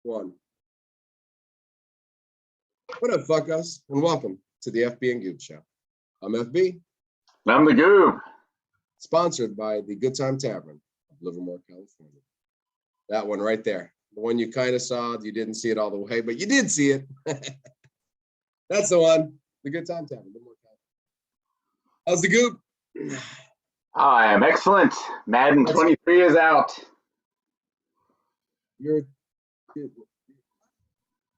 one. What up, fuck us, and welcome to the FB and Goob Show. I'm FB. I'm the Goob. Sponsored by the Good Time Tavern of Livermore, California. That one right there. The one you kind of saw, you didn't see it all the way, but you did see it. That's the one. The Good Time Tavern. How's the Goob? I am excellent. Madden 23 is out. You're.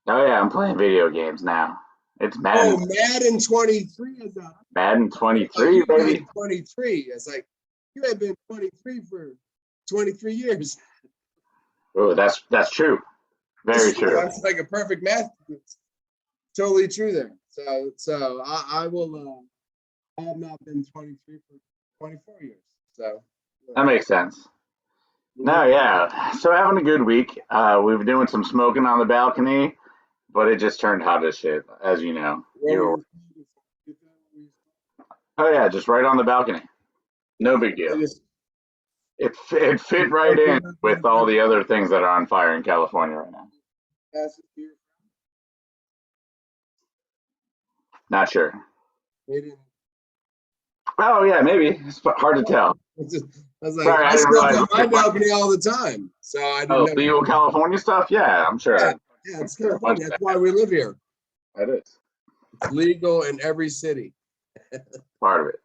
Oh yeah, I'm playing video games now. It's Madden. Oh, Madden 23 is out. Madden 23, baby. 23. It's like you have been 23 for 23 years. Oh, that's true. Very true. That's like a perfect math. It's totally true there. So I will. I have not been 23 for 24 years. So that makes sense. No, yeah. So having a good week. We were doing some smoking on the balcony, but it just turned hot as shit, as you know. Oh yeah, just right on the balcony. No big deal. It fit right in with all the other things that are on fire in California right now. Not sure. Oh yeah, maybe. It's hard to tell. I was like, sorry, I smoke on my balcony all the time, so I didn't know. Legal California stuff? Yeah, I'm sure. Yeah, it's California. That's why we live here. That is. It's legal in every city. Part of it.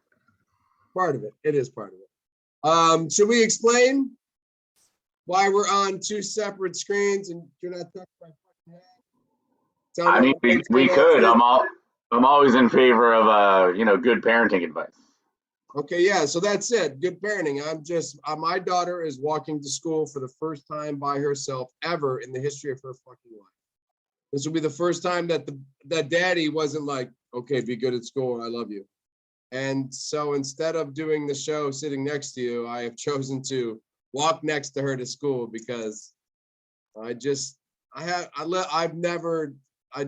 Part of it. It is part of it. Should we explain why we're on two separate screens and you're not talking about fucking I mean, we could. I'm always in favor of good parenting advice. Okay, yeah, so that's it. Good parenting. My daughter is walking to school for the first time by herself ever in the history of her fucking life. This will be the first time that daddy wasn't like, okay, be good at school, I love you. And so instead of doing the show sitting next to you, I have chosen to walk next to her to school because I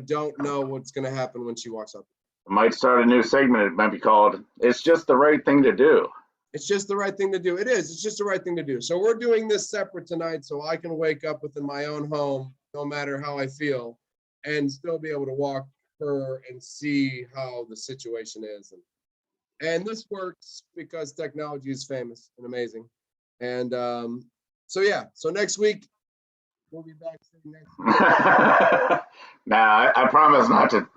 don't know what's gonna happen when she walks up. I might start a new segment. It might be called "It's Just the Right Thing to Do." It's just the right thing to do. It is. It's just the right thing to do. So we're doing this separate tonight so I can wake up within my own home, no matter how I feel, and still be able to walk her and see how the situation is. And this works because technology is famous and amazing. And so next week, we'll be back sitting next week. Nah, I promise not to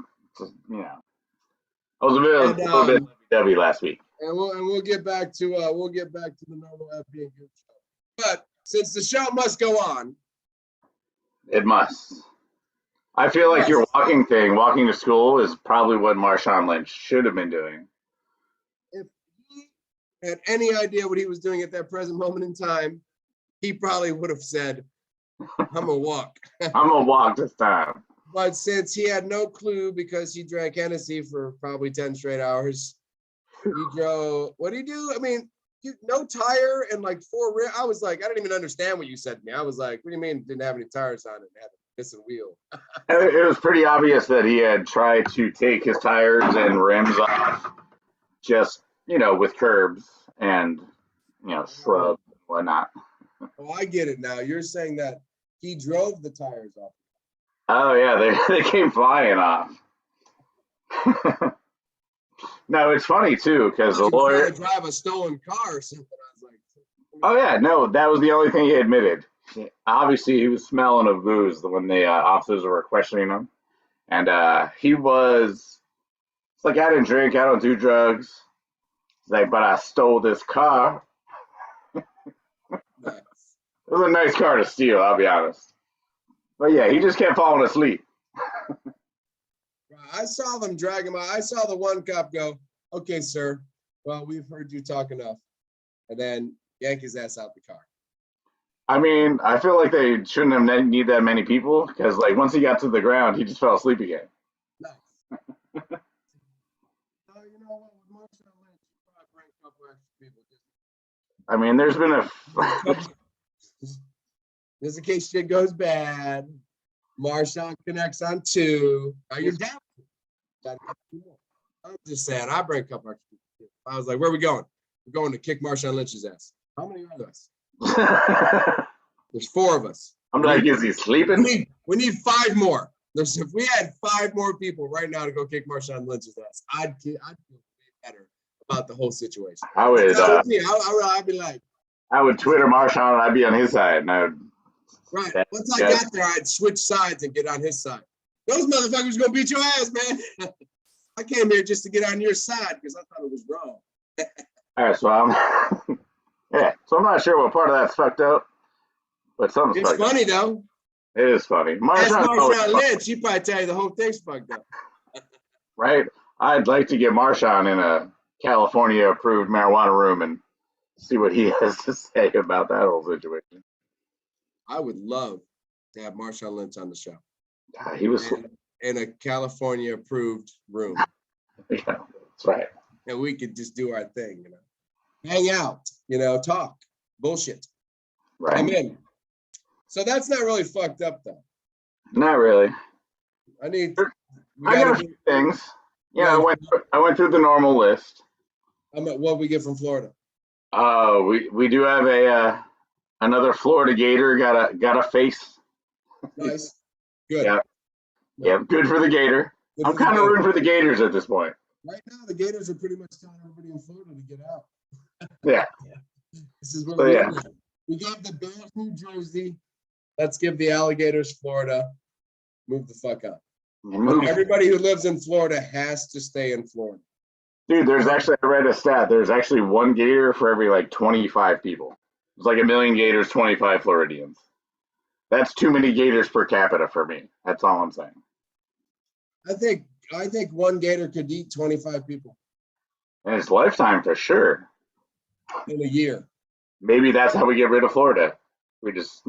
I was a little bit lovey-dovey last week. And we'll get back to the normal FB and Goob Show. But since the show must go on, it must. I feel like your walking to school, is probably what Marshawn Lynch should have been doing. If he had any idea what he was doing at that present moment in time, he probably would have said, "I'm gonna walk." I'm gonna walk this time. But since he had no clue because he drank Hennessy for probably 10 straight hours, he drove. What did he do? I mean, no tire and like 4 rear. I was like, I didn't even understand what you said to me. I was like, what do you mean didn't have any tires on it? It had a missing wheel. It was pretty obvious that he had tried to take his tires and rims off just, with curbs and, shrubs and whatnot. Oh, I get it now. You're saying that he drove the tires off. Oh yeah, they came flying off. No, it's funny too because the lawyer drive a stolen car or something. I was like, oh yeah, no, that was the only thing he admitted. Obviously, he was smelling of booze when the officers were questioning him, and he was. It's like, I didn't drink, I don't do drugs. It's like, but I stole this car. Nice. It was a nice car to steal, I'll be honest. But yeah, he just kept falling asleep. I saw them drag him out. I saw the one cop go, "Okay, sir. Well, we've heard you talk enough," and then yank his ass out the car. I mean, I feel like they shouldn't have need that many people because, like, once he got to the ground, he just fell asleep again. Nice. You know what? With Marshawn Lynch, you probably bring a couple extra people. I mean, there's been a. Just in case shit goes bad, Marshawn connects on 2. Now you're down. I'm just saying, I bring a couple extra people. I was like, where are we going? We're going to kick Marshawn Lynch's ass. How many are us? There's 4 of us. I'm like, is he sleeping? We need 5 more. If we had 5 more people right now to go kick Marshawn Lynch's ass, I'd feel way better about the whole situation. I would. I'd be like, I would Twitter Marshawn and I'd be on his side. And I would, right. Once I got there, I'd switch sides and get on his side. Those motherfuckers gonna beat your ass, man. I came here just to get on your side because I thought it was wrong. All right, so so I'm not sure what part of that's fucked up, but something's fucked up. It's funny though. It is funny. Marshawn Lynch, he probably tell you the whole thing's fucked up. Right? I'd like to get Marshawn in a California-approved marijuana room and see what he has to say about that whole situation. I would love to have Marshawn Lynch on the show. He was in a California-approved room. Yeah, that's right. And we could just do our thing, hang out, talk, bullshit. Right. I'm in. So that's not really fucked up, though. Not really. I got a few things. Yeah, I went through the normal list. What we get from Florida? We do have another Florida Gator got a face. Nice. Good. Yeah, good for the Gator. I'm kind of rooting for the Gators at this point. Right now, the Gators are pretty much telling everybody in Florida to get out. Yeah. This is what we got the Bears, New Jersey. Let's give the Alligators Florida. Move the fuck out. Everybody who lives in Florida has to stay in Florida. Dude, I read a stat. There's actually 1 Gator for every 25 people. It's like 1 million Gators, 25 Floridians. That's too many Gators per capita for me. That's all I'm saying. I think 1 Gator could eat 25 people. In its lifetime, for sure. In a year. Maybe that's how we get rid of Florida. We just,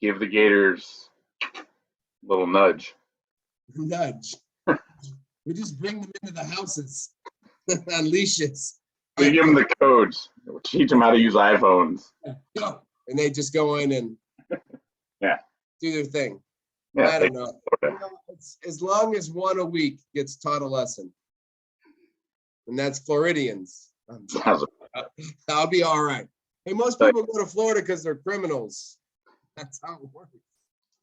give the Gators a little nudge. Nudge. We just bring them into the houses on leashes. We give them the codes. We'll teach them how to use iPhones. And they just go in and do their thing. Yeah, I don't know. As long as 1 a week gets taught a lesson, and that's Floridians, I'll be all right. Hey, most people go to Florida because they're criminals. That's how it works.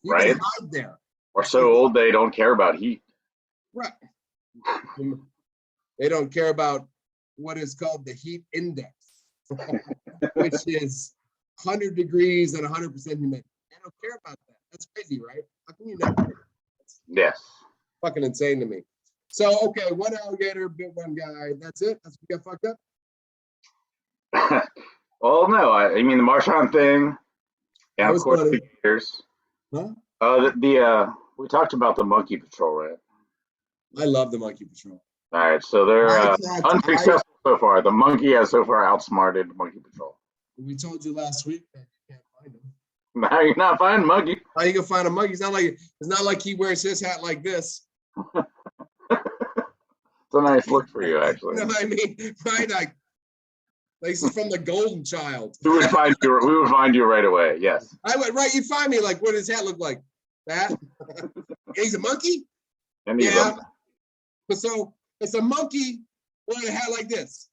You can hide there. Or so old they don't care about heat. Right. They don't care about what is called the heat index, which is 100 degrees and 100% humidity. They don't care about that. That's crazy, right? How can you not care? Yes. Fucking insane to me. So, okay, 1 alligator, bit 1 guy. That's it? That's what got fucked up? Well, no. I mean, the Marshawn thing. And of course, the Gators. Huh? We talked about the Monkey Patrol, right? I love the Monkey Patrol. All right, so they're unsuccessful so far. The monkey has so far outsmarted the Monkey Patrol. We told you last week that you can't find him. Now you're not finding monkey. How you gonna find a monkey? It's not like he wears his hat like this. It's a nice look for you, actually. You know what I mean? Right, like this is from the Golden Child. We would find you right away. Yes. I would. Right, you'd find me like, what does his hat look like? That? He's a monkey. Yeah. But so it's a monkey wearing a hat like this.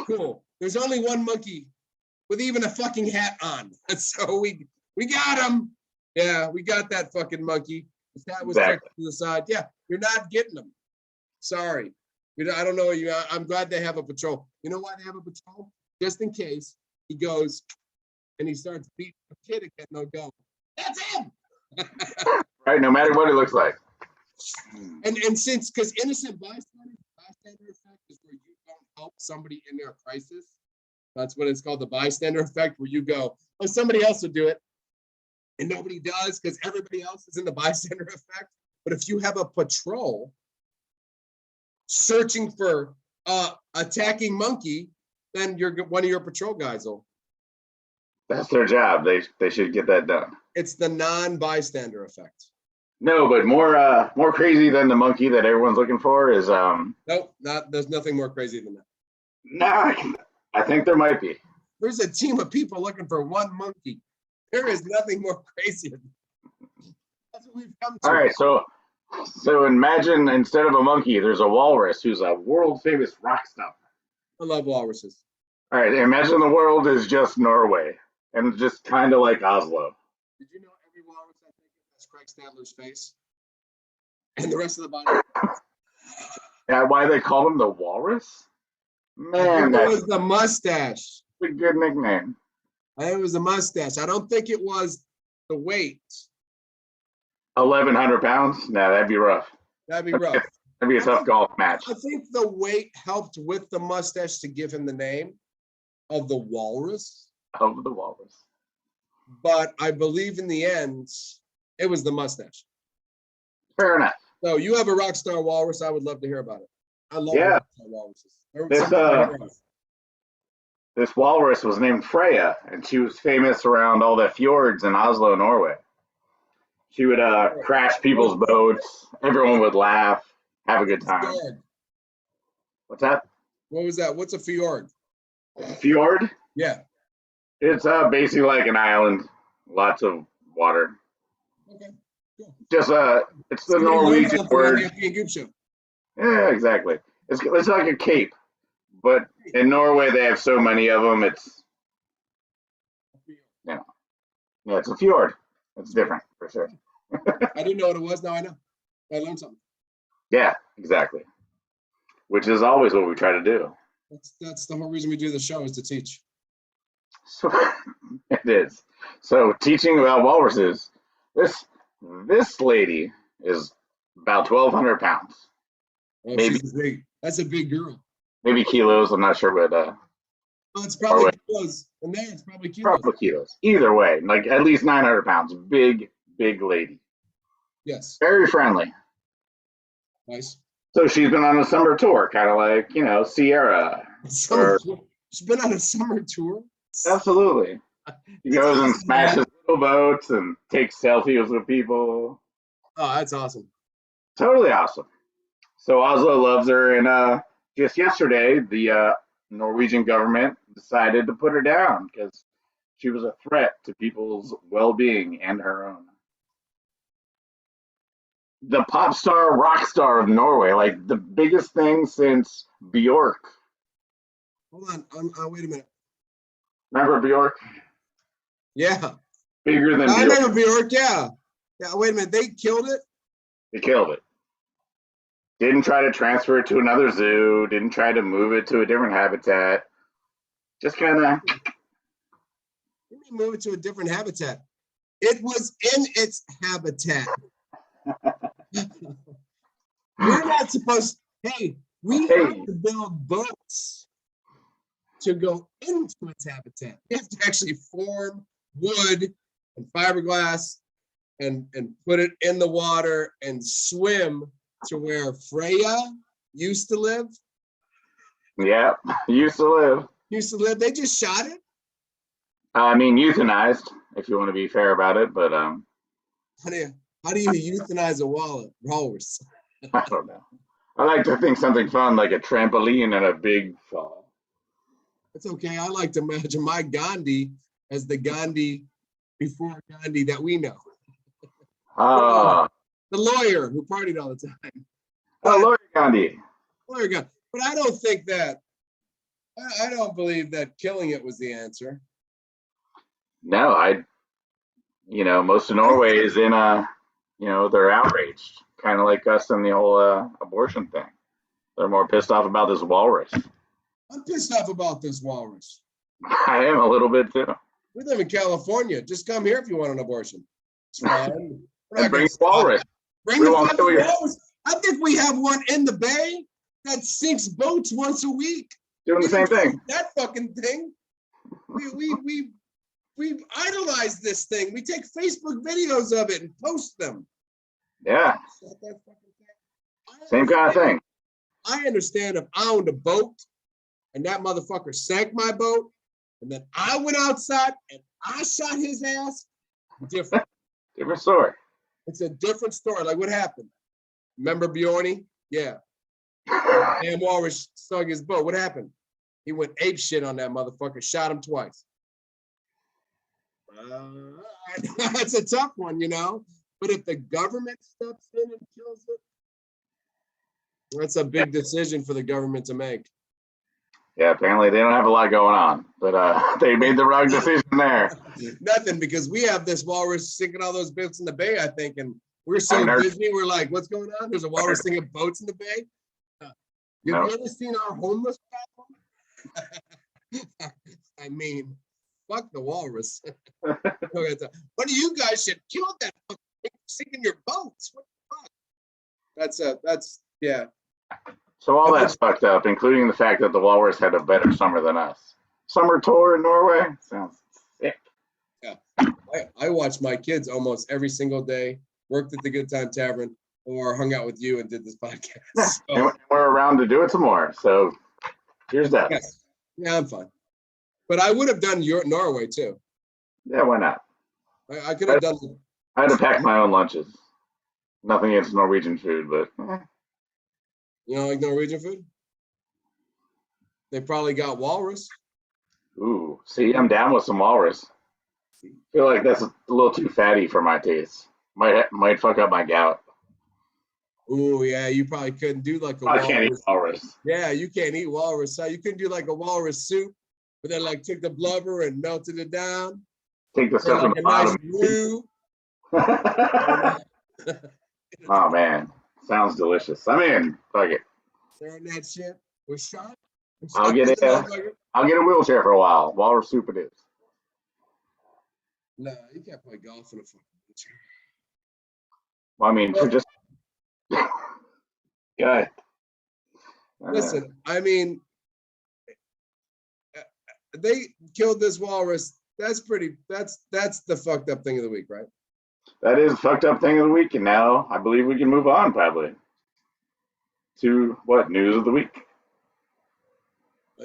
Cool. There's only 1 monkey with even a fucking hat on. And so we got him. Yeah, we got that fucking monkey. His hat was tucked to the side. Yeah, you're not getting him. Sorry. I don't know. I'm glad they have a patrol. You know why they have a patrol? Just in case he goes and he starts beating a kid again, they'll go, that's him. Right, no matter what it looks like. And since, because innocent bystander effect is where you don't help somebody in their crisis. That's what it's called, the bystander effect, where you go, oh, somebody else will do it. And nobody does because everybody else is in the bystander effect. But if you have a patrol searching for attacking monkey, then one of your patrol guys will. That's their job. They should get that done. It's the non-bystander effect. No, but more crazy than the monkey that everyone's looking for is Nope, there's nothing more crazy than that. Nah, I think there might be. There's a team of people looking for 1 monkey. There is nothing more crazy. That's what we've come to. All right, so imagine instead of a monkey, there's a walrus who's a world famous rock star. I love walruses. All right, imagine the world is just Norway and just kind of like Oslo. Did you know every walrus Craig Stadler's face. And the rest of the body. Yeah, why they called him the Walrus? I Man, think it that's was the mustache. a good nickname. I think it was the mustache. I don't think it was the weight. 1,100 pounds? No, that'd be rough. That'd be rough. That'd be a tough golf match. I think the weight helped with the mustache to give him the name of the Walrus. Of the Walrus. But I believe in the end, it was the mustache. Fair enough. So you have a rock star walrus. I would love to hear about it. I love rock star walruses. This walrus was named Freya, and she was famous around all the fjords in Oslo, Norway. She would crash people's boats. Everyone would laugh, have a good time. What's that? What was that? What's a fjord? Fjord? Yeah. It's basically like an island, lots of water. Okay. Cool. Just it's the Norwegian word. Goob Show. Yeah, exactly. It's like a cape, but in Norway they have so many of them. It's yeah, it's a fjord. It's different for sure. I didn't know what it was. Now I know. I learned something. Yeah, exactly. Which is always what we try to do. That's the whole reason we do the show, is to teach. So it is. So teaching about walruses. This lady is about 1,200 pounds. Oh, Maybe that's a big girl. Maybe kilos. I'm not sure, but oh, it's probably kilos. And there, it's probably kilos. Probably kilos. Either way, like at least 900 pounds. Big lady. Yes. Very friendly. Nice. So she's been on a summer tour, kind of like, Sierra. She's been on a summer tour? Absolutely. She goes and smashes little boats and takes selfies with people. Oh, that's awesome. Totally awesome. So Oslo loves her, and just yesterday, the Norwegian government decided to put her down because she was a threat to people's well-being and her own. The pop star, rock star of Norway, like the biggest thing since Bjork. Hold on, wait a minute. Remember Bjork? Yeah. Bigger than I Bjork. remember Bjork, yeah. Yeah, wait a minute, they killed it? They killed it. Didn't try to transfer it to another zoo, didn't try to move it to a different habitat. Just kind of. You mean move it to a different habitat? It was in its habitat. We're not supposed, hey, we have to build boats to go into its habitat. We have to actually form wood and fiberglass and put it in the water and swim to where Freya used to live. Yeah, used to live. Used to live. They just shot it. I mean, euthanized, if you want to be fair about it, but How do you euthanize a walrus? I don't know. I like to think something fun like a trampoline and a big fall. It's okay. I like to imagine my Gandhi as the Gandhi before Gandhi that we know. The lawyer who partied all the time. Lawyer Gandhi. Lawyer Gandhi. But I don't think that, I don't believe that killing it was the answer. No, most of Norway is in they're outraged, kind of like us in the whole abortion thing. They're more pissed off about this walrus. I'm pissed off about this walrus. I am a little bit too. We live in California. Just come here if you want an abortion. It's fine. And bring the walrus. Bring the fucking walrus. I think we have one in the bay that sinks boats once a week. Doing the same thing. That fucking thing. We idolize this thing. We take Facebook videos of it and post them. Yeah. Same kind of thing. I understand if I owned a boat and that motherfucker sank my boat and then I went outside and I shot his ass, different. Different story. It's a different story. Like, what happened? Remember Bjorny? Yeah. Damn walrus sunk his boat. What happened? He went ape shit on that motherfucker, shot him twice. That's a tough one, But if the government steps in and kills it, that's a big decision for the government to make. Yeah, apparently they don't have a lot going on, but they made the wrong decision there. Nothing, because we have this walrus sinking all those boats in the bay, I think, and we're so busy. We're like, what's going on? There's a walrus sinking boats in the bay. Have you ever seen our homeless problem? I mean, fuck the walrus. One of you guys should kill that fucking sinking your boats. What the fuck? That's yeah. So all that's fucked up, including the fact that the walrus had a better summer than us. Summer tour in Norway sounds sick. Yeah, I watched my kids almost every single day. Worked at the Good Time Tavern, or hung out with you and did this podcast. So, and we're around to do it some more. So here's that. Yeah, I'm fine. But I would have done Norway too. Yeah, why not? I could have done. I had to pack my own lunches. Nothing against Norwegian food, but. You don't like Norwegian food? They probably got walrus. Ooh, see, I'm down with some walrus. I feel like that's a little too fatty for my taste. Might fuck up my gout. Ooh, yeah, you probably couldn't do like a I walrus. can't eat walrus. Yeah, you can't eat walrus. So you couldn't do like a walrus soup, but then like took the blubber and melted it down. Take the stuff like in the bottom. Nice Oh man, sounds delicious. I'm in. Fuck it. Throwing that shit with shot. I'll get a wheelchair for a while. Walrus soup it is. No, you can't play golf in a fucking wheelchair. Well, I mean, for just good. Listen, I mean, they killed this walrus. That's the fucked up thing of the week, right? That is fucked up thing of the week, and now I believe we can move on probably to what news of the week.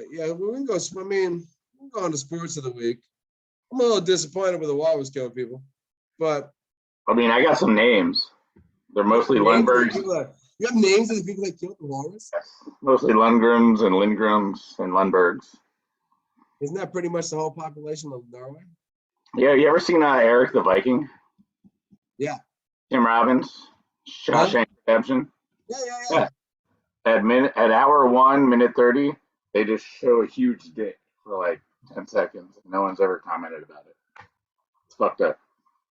Yeah, we can go. I mean, we can go on to sports of the week. I'm a little disappointed with the walrus killing people, but I mean, I got some names. They're mostly Lundbergs. You have names of the people that killed the walrus? Yes, mostly Lundgrens and Lindgrens and Lundbergs. Isn't that pretty much the whole population of Norway? Yeah, you ever seen Eric the Viking? Yeah. Tim Robbins, Shawshank Redemption. Yeah. At hour 1 minute 30, they just show a huge dick for like 10 seconds. No one's ever commented about it. It's fucked up.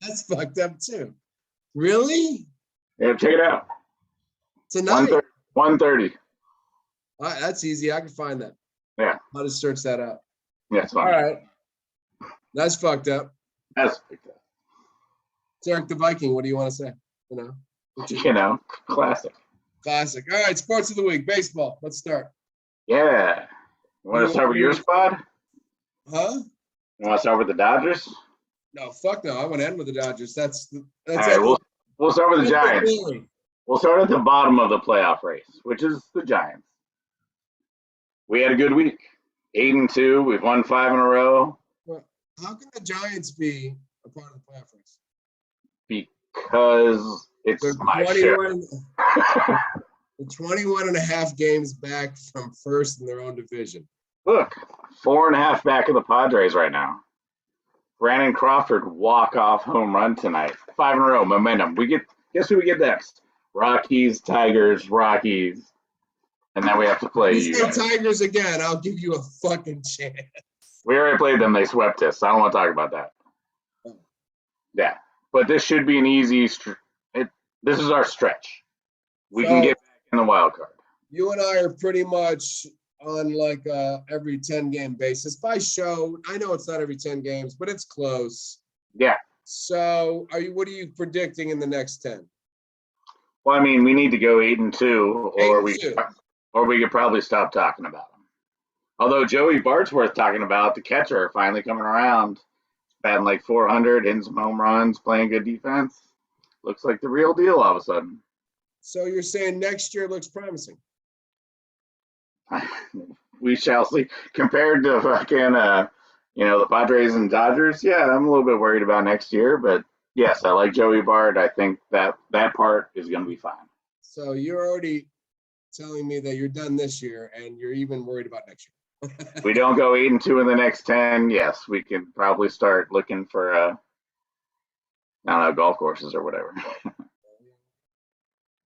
That's fucked up too. Really? Yeah, check it out. Tonight. 1:30. All right, that's easy. I can find that. Yeah. I'll just search that up. Yeah, it's fine. All right. That's fucked up. That's fucked up. It's Eric the Viking. What do you want to say? Classic. Classic. All right, sports of the week. Baseball. Let's start. Yeah. You want to start with your squad? Huh? You want to start with the Dodgers? No, fuck no. I want to end with the Dodgers. All right, we'll start with the Giants. We'll start at the bottom of the playoff race, which is the Giants. We had a good week. 8-2. We've won 5 in a row. Well, how can the Giants be a part of the playoff race? Because it's my show. They're 21 and a half games back from first in their own division. Look, 4.5 back of the Padres right now. Brandon Crawford walk-off home run tonight. 5 in a row, momentum. Guess who we get next? Rockies, Tigers, Rockies. And then we have to play you say Tigers again, I'll give you a fucking chance. We already played them. They swept us. I don't want to talk about that. Yeah. But this should be an easy this is our stretch. We can get back in the wild card. You and I are pretty much on like every 10 game basis by show. I know it's not every 10 games, but it's close. Yeah. So what are you predicting in the next 10? Well, I mean, we need to go 8-2 or we could probably stop talking about them. Although Joey Bart's worth talking about, the catcher finally coming around, batting like 400, hitting some home runs, playing good defense. Looks like the real deal all of a sudden. So you're saying next year looks promising? We shall see. Compared to fucking, the Padres and Dodgers, yeah, I'm a little bit worried about next year. But yes, I like Joey Bart. I think that part is going to be fine. So you're already telling me that you're done this year and you're even worried about next year. We don't go 8-2 in the next 10. Yes, we can probably start looking for golf courses or whatever.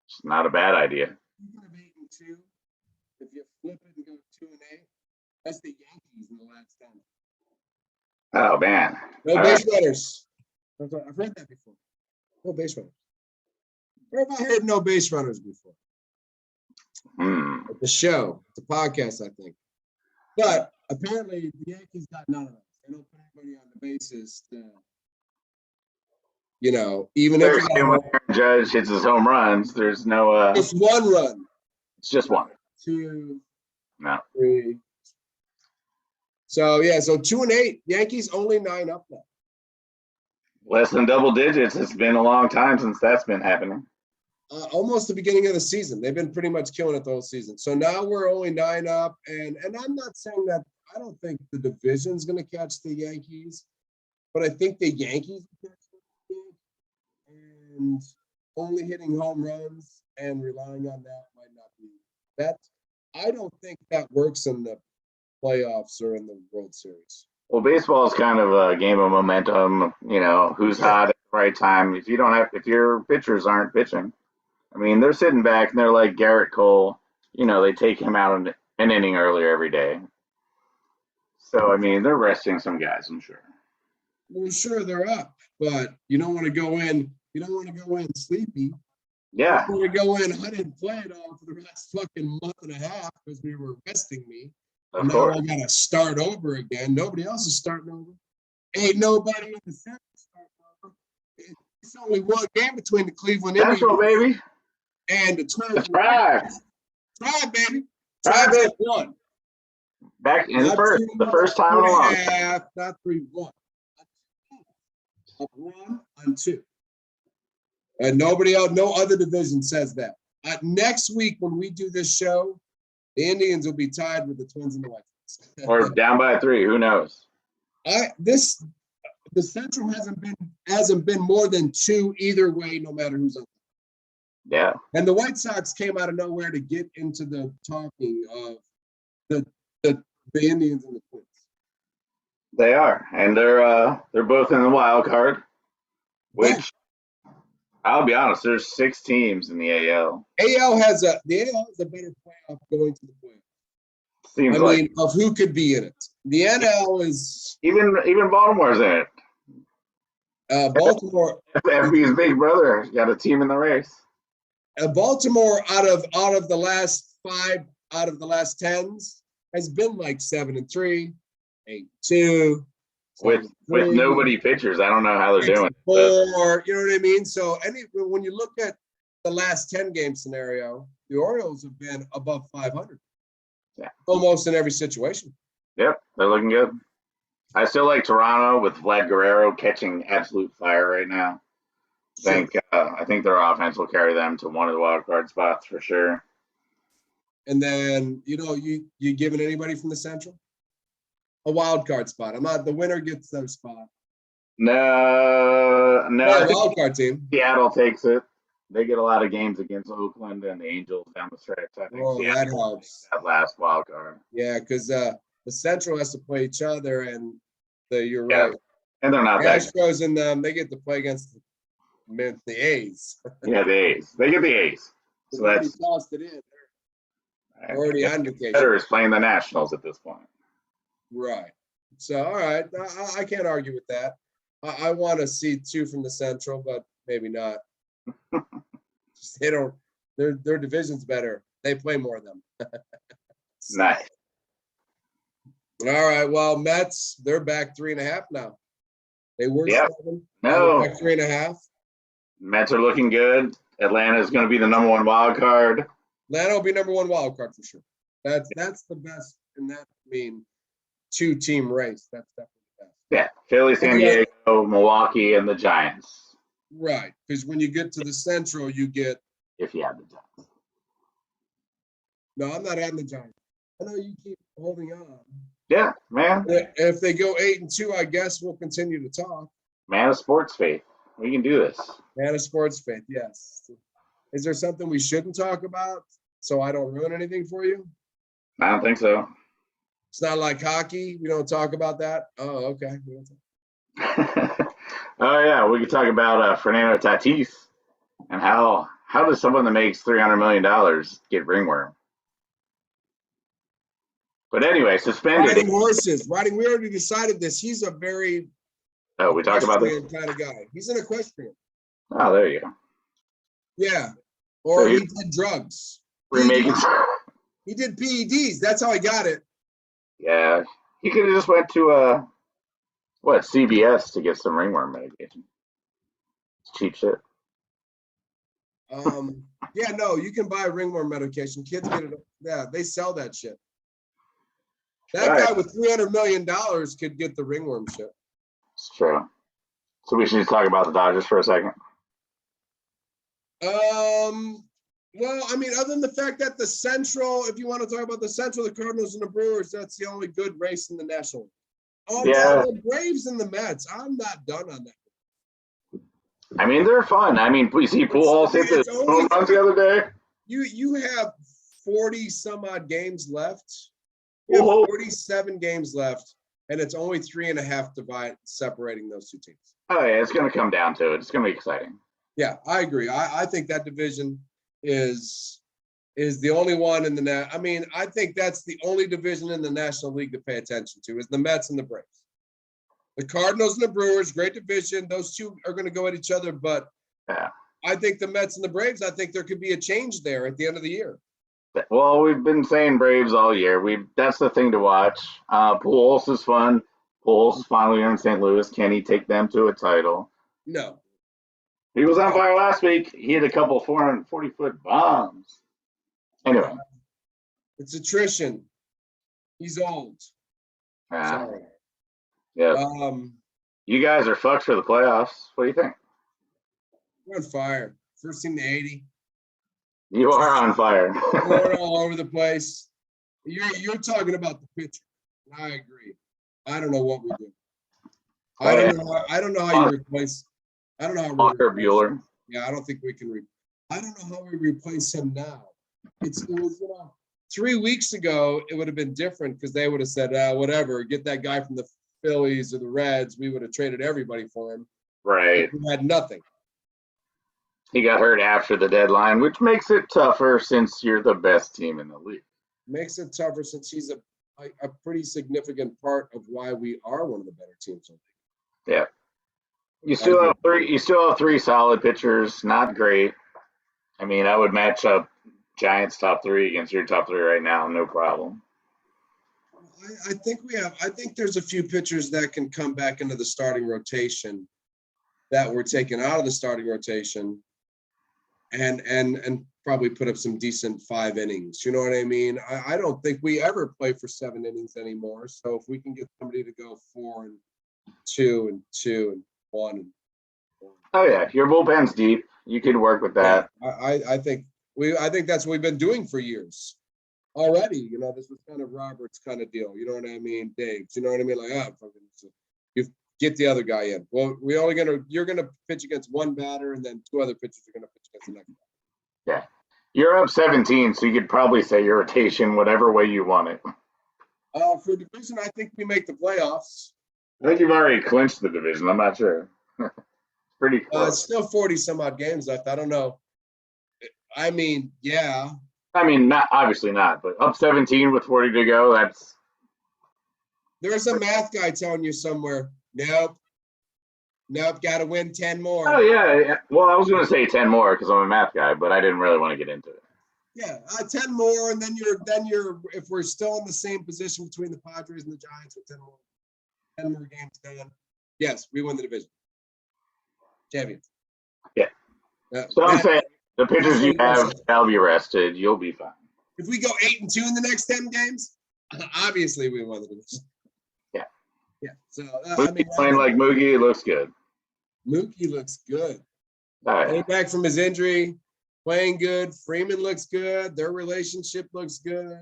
It's not a bad idea. Even if 8-2, if you flip it and go 2-8, That's the Yankees in the last 10. Oh man. No base runners. I've heard that before. No base runners. Where have I heard no base runners before? At the show, the podcast, I think. But apparently, the Yankees got none of those. They don't put anybody on the bases to, even if When Judge hits his home runs, there's no. It's one run. It's just one. 2, No. 3. So 2-8. Yankees only 9 up now. Less than double digits. It's been a long time since that's been happening. Almost the beginning of the season. They've been pretty much killing it the whole season. So now we're only 9 up, and I'm not saying that I don't think the division's going to catch the Yankees, but I think the Yankees will catch the Yankees, and only hitting home runs and relying on that might not be that. I don't think that works in the playoffs or in the World Series. Well, baseball is kind of a game of momentum. Who's hot at the right time. If your pitchers aren't pitching, I mean, they're sitting back and they're like Garrett Cole. They take him out an inning earlier every day. So, I mean, they're resting some guys, I'm sure. Well, sure, they're up, but you don't want to go in. You don't want to go in sleepy. Yeah. You want to go in. I didn't play it all for the last fucking month and a half because we were resting me. And now I got to start over again. Nobody else is starting over. Ain't nobody in the Central starting over. It's only one game between the Cleveland Indians baby. and the Twins. That's right. Tribe, baby. Tribe, baby. One. Back in the first time in a long time. Not 3-1. 1-2. And nobody else, no other division says that. Next week when we do this show, the Indians will be tied with the Twins and the White Sox. Or down by 3. Who knows? The Central hasn't been more than 2 either way, no matter who's on. Yeah. And the White Sox came out of nowhere to get into the talking of the Indians and the Twins. They are, and they're both in the wild card. Which, I'll be honest, there's 6 teams in the AL. The AL has a better playoff going to the playoffs. Seems like mean, of who could be in it. The NL is even Baltimore's in it. Baltimore. FB's big brother got a team in the race. Baltimore out of the last 5 out of the last 10s has been like 7-3, 8-2. With nobody pitchers, I don't know how they're doing. 4, you know what I mean? So when you look at the last 10 game scenario, the Orioles have been above 500. Yeah. Almost in every situation. Yep, they're looking good. I still like Toronto with Vlad Guerrero catching absolute fire right now. I think their offense will carry them to one of the wild card spots for sure. And then you giving anybody from the Central a wild card spot? I'm not. The winner gets their spot. No. Wild card team. Seattle takes it. They get a lot of games against Oakland and the Angels down the stretch. I think that helps. That last wild card. Yeah, because the Central has to play each other, and you're right. And they're not that. Astros and them, they get to play against the A's. Yeah, the A's. They get the A's. So that's tossed it in. They're already on vacation. Better is playing the Nationals at this point. Right. So all right, I can't argue with that. I want to see 2 from the Central, but maybe not. They don't. Their division's better. They play more of them. Nice. All right. Well, Mets, they're back 3.5 now. They were 7. No. Back 3.5. Mets are looking good. Atlanta is going to be the number 1 wild card. Atlanta will be number 1 wild card for sure. That's the best in that 2-team race. That's definitely the best. Yeah. Philly, San Diego, Milwaukee, and the Giants. Right. Because when you get to the Central, you get. If you have the Giants. No, I'm not adding the Giants. I know you keep holding on. Yeah, man. If they go 8-2, I guess we'll continue to talk. Man of sports faith. We can do this. Man of sports faith, yes. Is there something we shouldn't talk about so I don't ruin anything for you? I don't think so. It's not like hockey. We don't talk about that. Oh, okay. Oh yeah, we could talk about Fernando Tatis and how does someone that makes $300 million get ringworm? But anyway, suspended. Riding horses, riding. We already decided this. He's a very Oh, we talked about this. equestrian kind of guy. He's an equestrian. Oh, there you go. Yeah. Or So he did drugs. Remaking. He did PEDs. That's how I got it. Yeah, he could have just went to CVS to get some ringworm medication. It's cheap shit. Yeah, no, you can buy ringworm medication. Kids get it. Yeah, they sell that shit. That guy with $300 million could get the ringworm shit. It's true. So we should just talk about the Dodgers for a second. Well, I mean, other than the fact that the Central, if you want to talk about the Central, the Cardinals and the Brewers, that's the only good race in the National League. Oh, yeah. The Braves and the Mets, I'm not done on that. I mean, they're fun. I mean, we see Pujols hit the home runs the other day. You have 40 some odd games left. You have 47 games left, and it's only 3.5 separating those two teams. Oh yeah, it's going to come down to it. It's going to be exciting. Yeah, I agree. I think that division is the only one in the I mean, I think that's the only division in the National League to pay attention to is the Mets and the Braves. The Cardinals and the Brewers, great division. Those two are going to go at each other, but yeah, I think the Mets and the Braves, I think there could be a change there at the end of the year. Well, we've been saying Braves all year. That's the thing to watch. Pujols is fun. Pujols is finally in St. Louis. Can he take them to a title? No. He was on fire last week. He hit a couple 440-foot bombs. Anyway. It's attrition. He's old. Sorry. Yeah. You guys are fucked for the playoffs. What do you think? We're on fire. First team to 80. You are on fire. Going all over the place. You're talking about the pitcher. I agree. I don't know what we do. I don't know how you replace. I don't know how Walker Bueller. Yeah, I don't think we can. I don't know how we replace him now. It was 3 weeks ago. It would have been different because they would have said, whatever, get that guy from the Phillies or the Reds. We would have traded everybody for him. Right. We had nothing. He got hurt after the deadline, which makes it tougher since you're the best team in the league. Makes it tougher since he's a pretty significant part of why we are one of the better teams in the league. Yeah. You still have three. You still have three solid pitchers. Not great. I mean, I would match up Giants top three against your top three right now, no problem. I think we have. I think there's a few pitchers that can come back into the starting rotation that were taken out of the starting rotation, and probably put up some decent 5 innings. You know what I mean? I don't think we ever play for 7 innings anymore. So if we can get somebody to go 4 and 2 and 2 and 1 and 4. Oh yeah, your bullpen's deep. You can work with that. Yeah, I think that's what we've been doing for years already. You know, this was kind of Robert's kind of deal. You know what I mean? Dave's. You know what I mean? Like, you get the other guy in. Well, you're gonna pitch against one batter, and then 2 other pitchers are gonna pitch against the next batter. Yeah, you're up 17, so you could probably say your rotation whatever way you want it. For division, I think we make the playoffs. I think you've already clinched the division. I'm not sure. Pretty close. It's still 40 some odd games left. I don't know. I mean, yeah. I mean, obviously not, but up 17 with 40 to go. That's. There's a math guy telling you somewhere. Nope. Got to win 10 more. Oh yeah. Well, I was going to say 10 more because I'm a math guy, but I didn't really want to get into it. Yeah, 10 more, and then you're. If we're still in the same position between the Padres and the Giants with 10 more games done, yes, we win the division. Champions. Yeah. So I'm saying the pitchers you have, they'll be rested. You'll be fine. If we go 8-2 in the next 10 games, obviously we won the division. Yeah. Yeah. So playing like Mookie, it looks good. Mookie looks good. Right. Getting back from his injury, playing good. Freeman looks good. Their relationship looks good.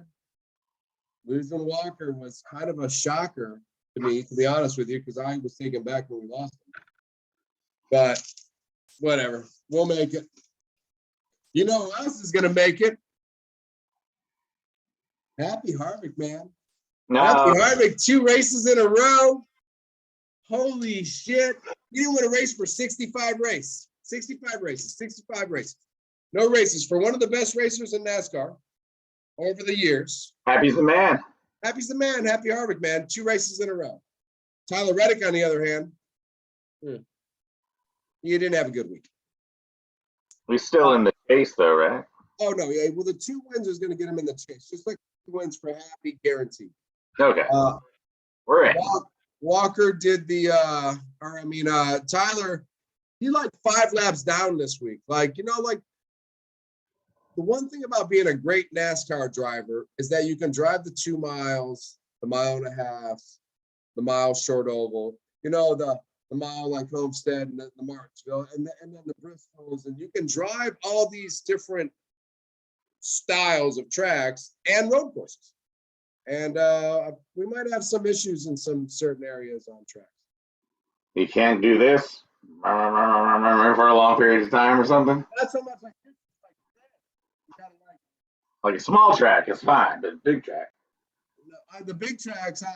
Losing Walker was kind of a shocker to me, to be honest with you, because I was taken back when we lost him. But whatever, we'll make it. You know who else is gonna make it? Happy Harvick, man. No. Happy Harvick, 2 races in a row. Holy shit! You didn't win a race for 65 races. 65 races. No races for one of the best racers in NASCAR over the years. Happy's the man. Happy's the man. Happy Harvick, man. 2 races in a row. Tyler Reddick, on the other hand, he didn't have a good week. He's still in the chase, though, right? Oh, no. Yeah. Well, the 2 wins is going to get him in the chase. Just like 2 wins for Happy, guaranteed. Okay. We're in. Walker did the, Tyler, he like 5 laps down this week. Like, like the one thing about being a great NASCAR driver is that you can drive the 2 miles, the 1.5 miles, the mile short oval, the mile like Homestead and the Martinsville, and then the Bristols, and you can drive all these different styles of tracks and road courses. And we might have some issues in some certain areas on tracks. You can't do this for a long period of time or something. Not so much like this. Like a small track is fine, but a big track. No, the big tracks, I'm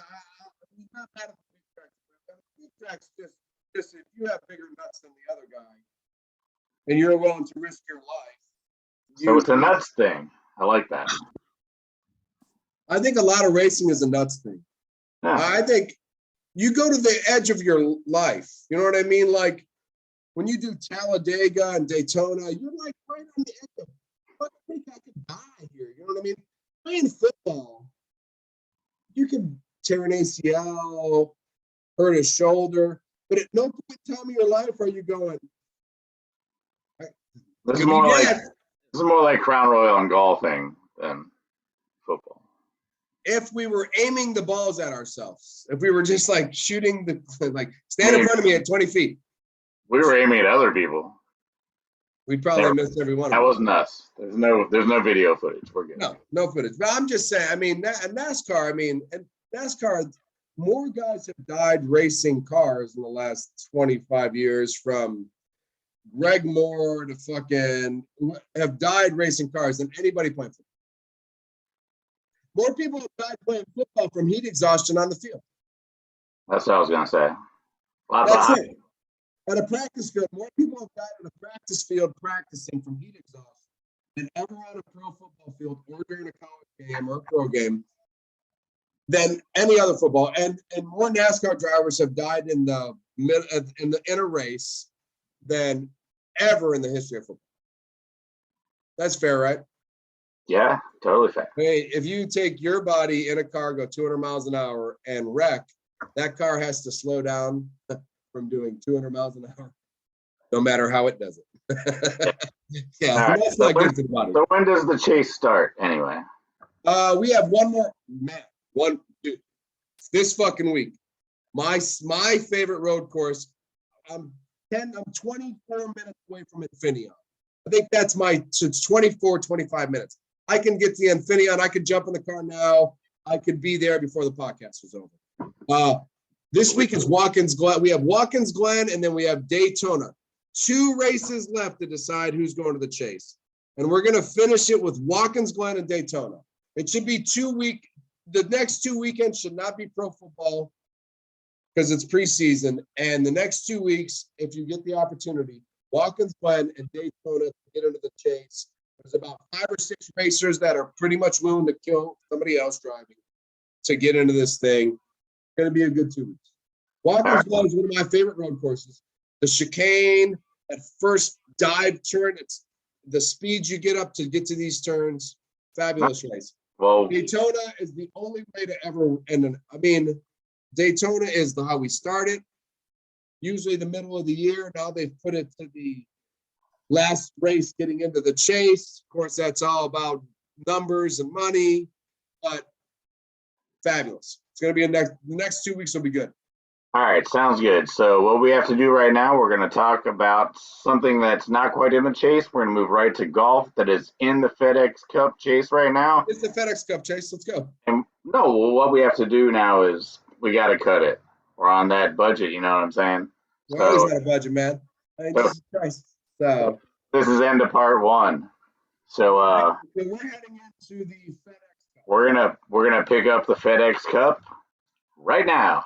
not mad at the big tracks. The big tracks, just if you have bigger nuts than the other guy, and you're willing to risk your life. So it's a nuts thing. I like that. I think a lot of racing is a nuts thing. Yeah. I think you go to the edge of your life. You know what I mean? Like when you do Talladega and Daytona, you're like right on the edge of, I think I could die here. You know what I mean? Playing football, you can tear an ACL, hurt a shoulder, but at no point in time of your life are you going. This is more like Crown Royal and golfing than football. If we were aiming the balls at ourselves, if we were just like shooting stand in front of me at 20 feet. We were aiming at other people. We'd probably miss every one of them. That wasn't us. There's no video footage. We're good. No footage. But I'm just saying, NASCAR, more guys have died racing cars in the last 25 years, from Greg Moore to fucking have died racing cars than anybody playing football. More people have died playing football from heat exhaustion on the field. That's what I was going to say. That's it. At a practice field, more people have died at a practice field practicing from heat exhaustion than ever on a pro football field or during a college game or a pro game than any other football. And more NASCAR drivers have died in a race than ever in the history of football. That's fair, right? Yeah, totally fair. Hey, if you take your body in a car, go 200 miles an hour and wreck, that car has to slow down from doing 200 miles an hour, no matter how it does it. Yeah, right. that's not good to the body. So when does the chase start anyway? We have one more, dude, this fucking week. My favorite road course, I'm 24 minutes away from Infineon. I think that's it's 24, 25 minutes. I can get to the Infineon. I could jump in the car now. I could be there before the podcast was over. This week is Watkins Glen. We have Watkins Glen, and then we have Daytona. 2 races left to decide who's going to the chase. And we're going to finish it with Watkins Glen and Daytona. It should be 2 week. The next 2 weekends should not be pro football because it's preseason. And the next 2 weeks, if you get the opportunity, Watkins Glen and Daytona to get into the chase. There's about 5 or 6 racers that are pretty much willing to kill somebody else driving to get into this thing. It's going to be a good 2 weeks. Watkins Glen is one of my favorite road courses. The chicane, that first dive turn, it's the speeds you get up to get to these turns. Fabulous race. Well, Daytona is the only way to ever end. Daytona is how we started. Usually the middle of the year. Now they've put it to the last race getting into the chase. Of course, that's all about numbers and money, but fabulous. It's going to be the next 2 weeks will be good. All right, sounds good. So what we have to do right now, we're going to talk about something that's not quite in the chase. We're going to move right to golf that is in the FedEx Cup chase right now. It's the FedEx Cup chase. Let's go. And what we have to do now is we got to cut it. We're on that budget, you know what I'm saying? We're always on a budget, man. Jesus Christ. So this is end of part 1. So we're heading into the FedEx Cup. We're gonna pick up the FedEx Cup right now.